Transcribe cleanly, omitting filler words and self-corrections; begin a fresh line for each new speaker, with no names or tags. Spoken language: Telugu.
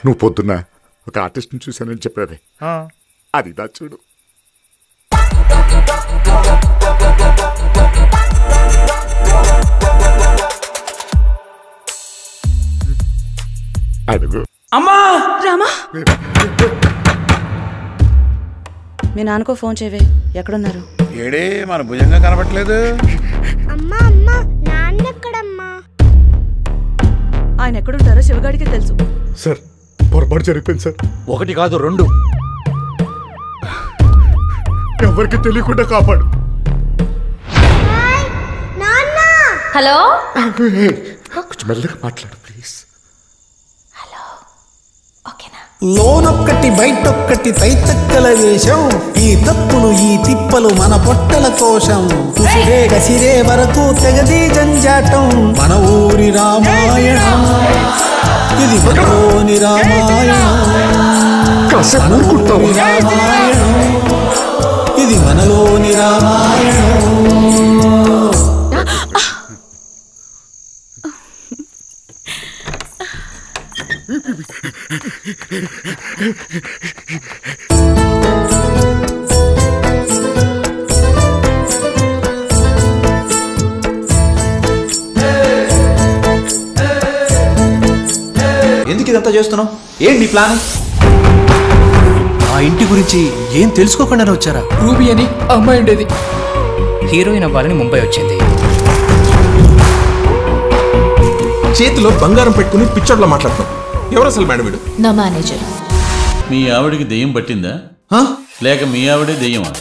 నువ్వు పొద్దున్న ఒక ఆర్టిస్ట్ని చూశానని చెప్పావే, అది దా చూడు. అడుగు.
అమ్మా
రామా, మీ నాన్నకో ఫోన్ చేయవే. ఎక్కడున్నారు?
ఏడే మన భుజంగా కనబట్లేదు.
అమ్మా అమ్మా, నాన్న ఎక్కడమ్మా?
ఆయన ఎక్కడుంటారో శివగాడికి తెలుసు.
సార్ పొరపాటు జరిగిపోయింది సార్.
1 కాదు 2.
ఎవరికి తెలియకుండా కాపాడు.
హలో,
కొంచెం మెల్లగా మాట్లాడు ప్లీజ్.
లోనొక్కటి బయటొక్కటి తైతక్కల వేషం, ఈ తప్పులు ఈ తిప్పలు మన పొట్టల కోశం. కుసిరే కసిరే వరకు తెగది జంజాటం, మన ఊరి రామాయణం ఇది మనలోని రామాయణం. మన ఊరి రామాయణం ఇది మనలోని రామాయణం.
ఎందుకు ఇదంతా చేస్తున్నావు? ఏంటి నీ ప్లాన్?
ఆ ఇంటి గురించి ఏం తెలుసుకోకుండానే వచ్చారా?
రూబీ అని అమ్మాయి ఉండేది.
హీరోయిన్ అవ్వాలని ముంబై వచ్చింది.
చేతిలో బంగారం పెట్టుకుని పిచ్చోడ్లో మాట్లాడతాం. ఎవరు అసలు మేడం వీడు?
నా మేనేజర్.
మీ ఆవిడికి దెయ్యం పట్టిందా లేక మీ ఆవిడే దెయ్యమా?